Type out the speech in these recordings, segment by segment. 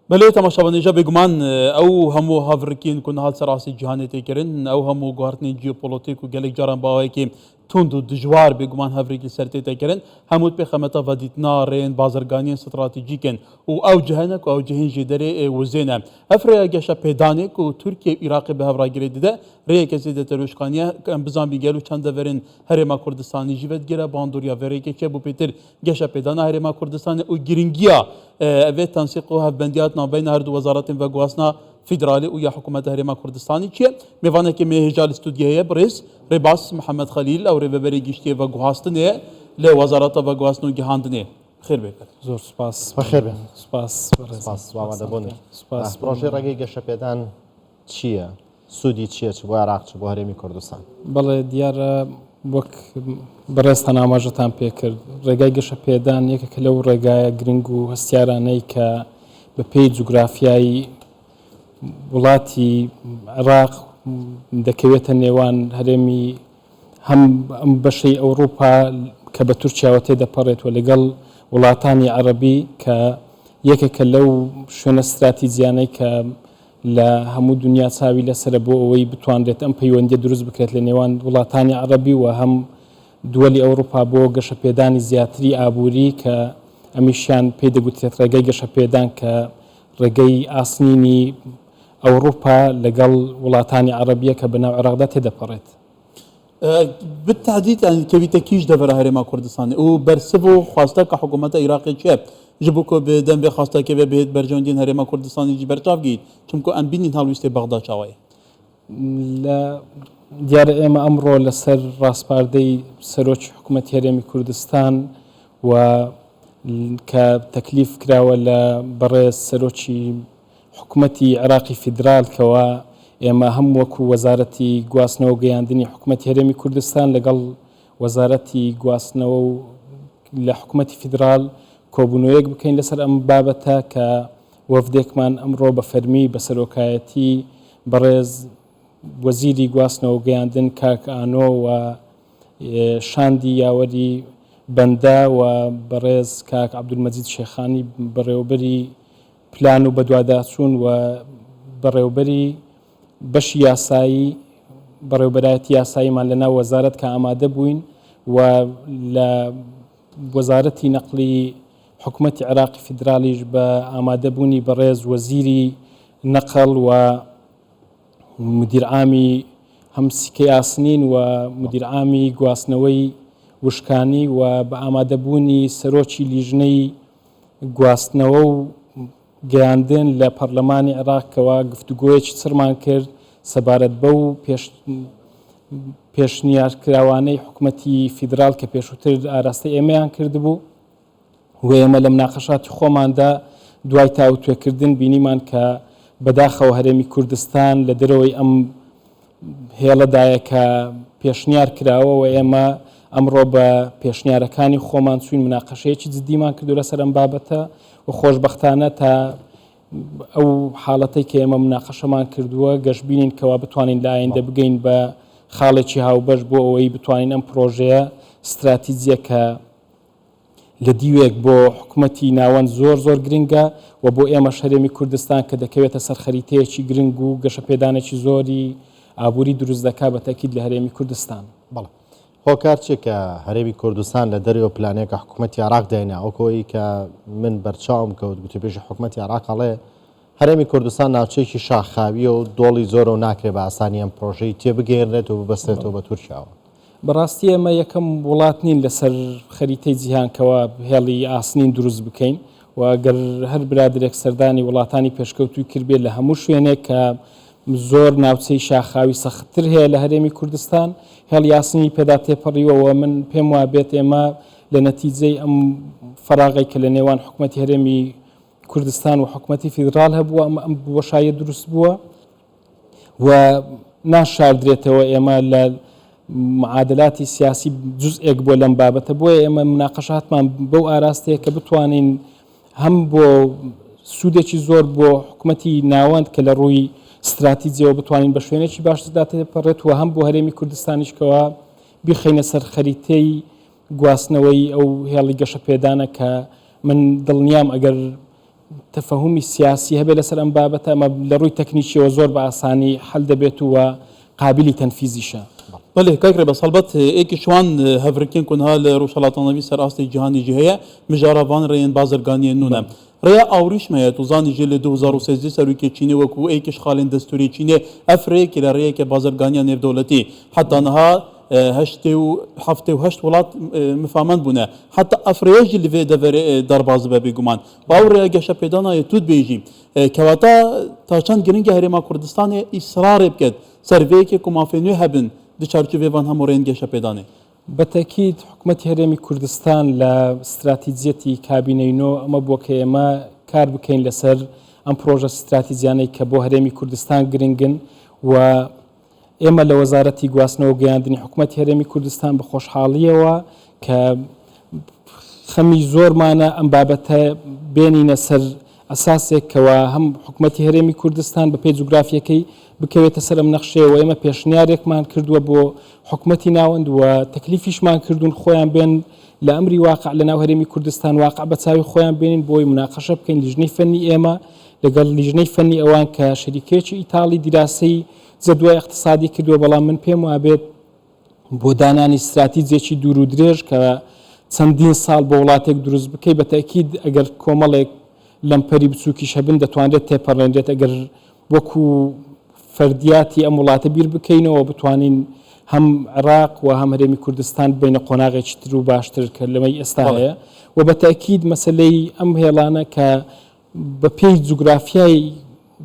بله تماشاوانیجا بگمان او همو هاورکین کن حال سراسی جهانی تکرین او همو گوهرتنی جیوپولیتیک و گلک جاران باوی که تند و دجوار بگمان هاورکی سرتی تکرین همود به خمتا ودیتنا رین بازرگانی استراتژیکن و او جهنک و او جهن جدری وزینه افریا گشا پیدانک و ترکیه عراق به هاوراگیری دیده ری کسی ده تروشکانیه کم بزن بیگلو چند ورن هرما کردستانی جیوت گیره باندوریا وری که بو پیتر گشا پیدانه هرما کردستان و گرینگیا اوه تنسیق و هفبندیات بين هر دو وزارات و گواسنا فدرالي ويا حكومة هرما كردستاني كي ميفانا كي مهجال استوديو بريس رباس محمد خليل او رببري گشتي و گوهاستنه لوزارات و گواسنو گهاندنه خير بك زور سپاس بخير بك سپاس واماده بونی سپاس پروژه ڕێگەی گەشەپێدان چییە سوودی چییە چ بۆ عێراق چ بۆ هەرێمی کوردستان بەڵێ دیارە وەک بەڕێستان ئاماژەتان پێکرد ڕێگای گەشەپێدان یەکێکە لەو ڕێگایە گرنگ و هەستیارانەی کە بە پێی جوگرافیایی وڵاتی عێراق دەکەوێتە نێوان هەرێمی هەم ئەم بەشەی ئەوروپا کە بە تورکیاوە تێدەپەڕێت و لەگەڵ وڵاتانی عەرەبی کە یەکێکە لەو شوێنە استراتیجیانەی کە لە هەموو دنیا چاوی لەسرە بۆ ئەوەی بتوانرێت ئەم پەیوەندیە دروست بکرێت لە نێوان وڵاتانی عەرەبی و هەم دووەلی ئەوروپا بۆ گەشەپێدانی زیاتری ئابووری کە ئەمیشیان پێی دەگوترێت ڕێگەی گەشەپێدان کە ڕێگەی ئاسنینی ئەوروپا لەگەڵ وڵاتانی عەرەبیە کە بەناو عێراقدا تێدەپەڕێت بالتحديد يعني كبيتا كيش دفر هرما كردستان و برسبو خواسته كحكومة عراقي شاب جبوكو بدن بخواسته كبه بهت برجوندين هرما كردستان يجي برتاف جيد چونكو ام بينين هالويستي بغداد شاوي لا دیارە ئێمە ئەمڕۆ لەسەر ڕاستپاردەی سەرۆکی حکوومەتی هەرێمی کوردستان و کە تەکلیف کراوە لە بەڕێز سەرۆکی حکوومەتی عێراقی فیدرالکەوە ئێمە هەم وەکو وەزارەتی گواستنەوە و گەیاندنی حکوومەتی هەرێمی کوردستان لەگەڵ وەزارەتی گواستنەوە و لە حکوومەتی فیدرال کۆبوونەوەیەک بکەین لەسەر ئەم بابەتە کە وەفدێکمان ئەمڕۆ بە فەرمی بە سەرۆکایەتی بەڕێز وەزیری گواستنەوە و گەیاندن کاک ئانۆ و شاندی یاوەری بەندە و بەڕێز کاک عەبدولمەجید شێخانی بەڕێوەبەری پلان و بەدواداچوون و بەڕێوەبەری بەشی یاسایی بەڕێوەبەرایەتی یاساییمان لەناو وەزارەت کە ئامادە بووین و لە وەزارەتی نەقلی حکوومەتی عێراقی فیدرالیش بە ئامادەبوونی بەڕێز وەزیری نەقل و مدیرعامی هەم سیکەی ئاسنین و مدیرعامی گواستنەوەی وشکانی و بە ئامادەبوونی سەرۆکی لیژنەی گواستنەوە و گەیاندن لە پەرلەمانی عێراقەوە گفتوگۆیەکی چرمان کرد سەبارەت بەو پێشنیارکراوانەی حکوومەتی فیدرال کە پێشووتر ئاراستەی ئێمەیان کردبوو و ئێمە لە مناقەشاتی خۆماندا دوای تاوتوێکردن بینیمان کە بەداخەوە هەرێمی کوردستان لە دەرەوەی ئەم هێڵەدایە کە پێشنیار کراوە و ئێمە ئەمڕۆ بە پێشنیارەکانی خۆمان چوین مناقەشەیەکی جدیمان کردو لەسەر ئەم بابەتە و خۆشبەختانە تا ئەو حاڵەتەی کە ئێمە مناقەشەمان کردووە گەشتبینین کەوا بتوانین لە ئایندە بگەین بە خاڵێکی هاوبەش بۆ ئەوەی بتوانین ئەم پرۆژەیە استراتیجیە کە لە دیوێک بۆ حکوومەتی ناوەند زۆر گرنگە و بۆ ئێمە هەرێمی کوردستان کە دەکەوێتە سەر خەریتەیەکی گرنگ و گەشەپێدانێکی زۆری ئابووری دروست دەکات بە تەکید لە هەرێمی کوردستان بەڵێ هۆکار چێکە هەرێمی کوردستان لە دەرەوە پلانێکە حکوومەتی عێراق داینە ئەوکۆی کە من بەرچاوم کەوت گوتەبێژی حکوومەتی عێراق ئەڵێ هەرێمی کوردستان ناوچەیەکی شاخاویە و دۆڵی زۆرە و ناکرێت بە ئاسانی ئەم پرۆژەی تێبگەێنرێت و ببەستێتەوە بە تورکیاوە بەڕاستی ئێمە یەکەم وڵات نین لەسەر خەریتەی جیهانکەوە هێڵی ئاسنین دروست بکەین و گەر هەر برادێک سەردانی وڵاتانی پێشکەوتوی کردبێت لە هەموو شوێنێک کە زۆر ناوچەی شاخاوی سەختتر هەیە لە هەرێمی کوردستان هێڵی ئاسنی پێدا تێپەڕیوەوە من پێم وابێت ئێمە لە نەتیجەی ئەم فەراغی کە لە نێوان حکوومەتی هەرێمی کوردستان و حکوومەتی فیدرال هەبووە ئەم بۆشایە دروست بووە و ناشاردرێتەوە ئێمە لە معادلاتی سیاسی جزئێک بۆ لەم بابەتە بۆیە ئێمە مناقەشاتمان بەو ئاراستەیە کە بتوانین هەم بۆ سوودێکی زۆر بۆ حکوومەتی ناوەند کە لە ڕووی استراتیجیەوە بتوانین بە شوێنێکی باشدا تێپەڕێت و هەم بۆ هەرێمی کوردستانیشکەوە بیخەینە سەر خەریتەی گواستنەوەی ئەو هێڵی گەشەپێدانە کە من دڵنیام ئەگەر تەفەهومی سیاسی هەبێت لەسەر ئەم بابەتە ئەمە لە ڕووی تەکنیکیەوە زۆر بە ئاسانی حەل دەبێت و قابلی تەنفیزیشە. بله کاکر بس البته ایک شوان هفرکین کنها لروشالاتانوی سر است جهانی جهیه مجاروان رین بازرگانی نونه ریا آوریش میاد وزانی جل 2013 سروی که چینی و کو ایکش خالن دستوری چینی افریقی که ریا که بازرگانی نف دولتی حتی نها هفته و هشت ولات مفهمند بونه حتی افریقی اللي في در باز بگومان باور گشت پیدانه تود بیجی کواتا تاچند گرینگ هرما کردستان اصرار بکد سروی که کمافینو هبن دی چارچوبه وان هم رنگ گشت پیدانه بەتەکید حکوومەتی هەرێمی کوردستان لە استراتیجەتی کابینەینۆ ئەمە بۆ کە ئێمە کار بکەین لەسەر ئەم پرۆژە استراتیزیانەی کە بۆ هەرێمی کوردستان گرنگن و ئێمە لە وەزارەتی گواستنەوە گەیاندنی حکوومەتی هەرێمی کوردستان بە خۆشحاڵیەوە کە خەمی زۆرمانە ئەم بابەتە بێنینە سەر ئەساسێک کەوە هەم حکوومەتی هەرێمی کوردستان بە پێی جوگرافیەکەی بکەوێتە سەر ئەم نەخشەیەوە ئێمە پێشنیارێکمان کردووە بۆ حکوومەتی ناوەند و تەکلیفیشمان کردوون خۆیان بێن لە ئەمری واقع لە ناو هەرێمی کوردستان واقع بە چاوی خۆیان بێنین بۆی مناقەشە بکەین لیژنەی فەنی ئێمە لەگەڵ لیژنەی فەنی ئەوان کە شەریکێکی ئیتاڵی دیراسی زەدوای اقتصادی کردووە بەڵام من پێم وابێت بۆ دانانی استراتیجێکی دوور و درێژ کە چەندین ساڵ بۆ وڵاتێک دروست بکەی بە تەکید ئەگەر کۆمەڵێک لەم پەری بچووکیش هەبن دەتوانرێت تێپەڕێنرێت ئەگەر وەکو فەردیاتی ئەم وڵاتە بیر بکەینەوە بتوانین هەم عێراق و هەم هەرێمی کوردستان بینە قۆناغێکی تر و باشتر کە لەمەی ئێستا هەیە و بە تەکید مەسلەی ئەم هێڵانە کە بە پێی جوگرافیای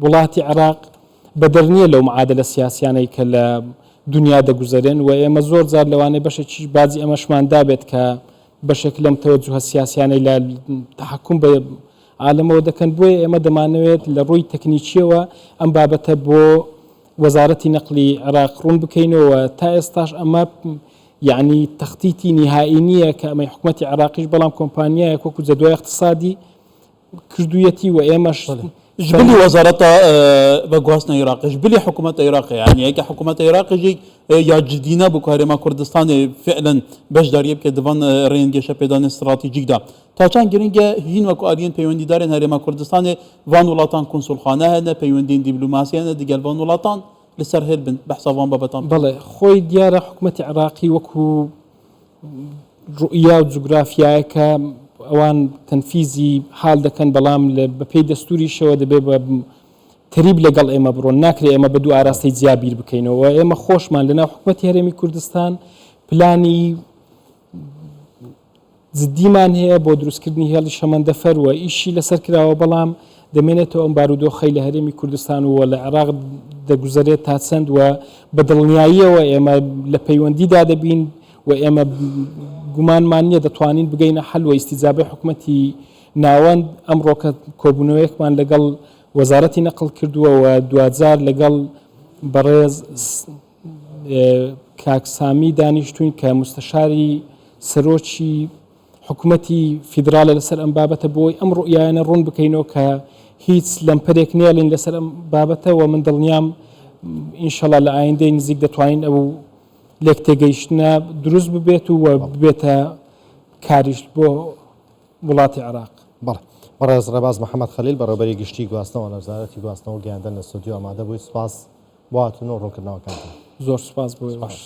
وڵاتی عێراق بەدەرنیە لەو معادلە سیاسیانەی کە لە دنیا دەگوزارێن و ئێمە زۆر جار لەوانەیە بەشێکی بازی ئەمەشمان دابێت کە بەشێک لەم تەوەجوهە سیاسیانەی لە تەحکوم بە عالمەوە دەکەن بۆیە ئێمە دەمانەوێت لە ڕووی تەکنیکیەوە ئەم بابەتە بۆ وەزارەتی نەقلی عێراق ڕوون بکەینەوە تا ئێستاش ئەمە یعنی تەختیتی نیهایی نییە کە ئەمەی حکوومەتی عێراقیش بەڵام کۆمپانیایەک وەکو زەدوای اقتصادی کردوویەتی و ئێمەش جبلي وزارة بقواسنا العراق جبلي حكومة العراق يعني هيك حكومة العراق جي يا جدينا بكهرما كردستان فعلا باش داريب كدفان رينجي شبيدان استراتيجيك دا تاچان گرینگه هین وکو آریان پیوندی دارن هرما کردستان وان ولاتان کنسول خانه هنه پیوندین دیپلماسی هنه دیگل وان ولاتان لسر هل بن بحثا وان بابتان بله خوی دیاره حکومت عراقی وکو رؤیا و جغرافیای که ئەوان تەنفیزی حال دەکەن بەڵام بەپێی دەستوریشەوە دەبێت بە تریب لەگەڵ ئێمە بڕۆن ناکرێت ئێمە بە دوو ئاراستەی جیابیر بکەینەوە ئێمە خۆشمان لەناو حکومەتی هەرێمی کوردستان پلانی جدیمان هەیە بۆ دروستکردنی هێڵی شەمەندەفەر و ئیشی لەسەر کراوە بەڵام دەمێنێتەوە ئەم بارودۆخەی لە هەرێمی کوردستان و لە عێراق دەگوزارێت تا چەند و بە دڵنیاییەوە ئێمە لە پەیوەندیدا دەبین و ئێمە گومانمان نییە دەتوانین بگەینە حەل و ئیستیجابەی حکوومەتی ناوەند ئەمڕۆکە کۆبوونەوەیەکمان لەگەڵ وەزارەتی نەقل کردووە و دوجار لەگەڵ بەڕێز کاکسامی دانیشتوین کە مستەشاری سەرۆکی حکوومەتی فیدراالە لەسەر ئەم بابەتە بۆی ئەم ڕوئیانە ڕوون بکەینەوە کە هیچ لەمپەرێک نێڵین لەسەر ئەم بابەتەوە من دڵنیام ئینشەڵا لە ئایندەی نزیک دەتوانین ئەو لێک تێگەیشتنە دروست ببێت و ببێتە کاریش بۆ وڵاتی عێراق. بەڕێز ڕێباز محەممەد خەلیل بەڕێوەبەری گشتی گواستنەوە لە وەزارەتی گواستنەوە و گەیاندن لە ستودیۆ ئامادە بووی سوپاس بۆ هاتوونەوە ڕوونکردنەوەکانتان. زۆر سوپاس بۆی باش.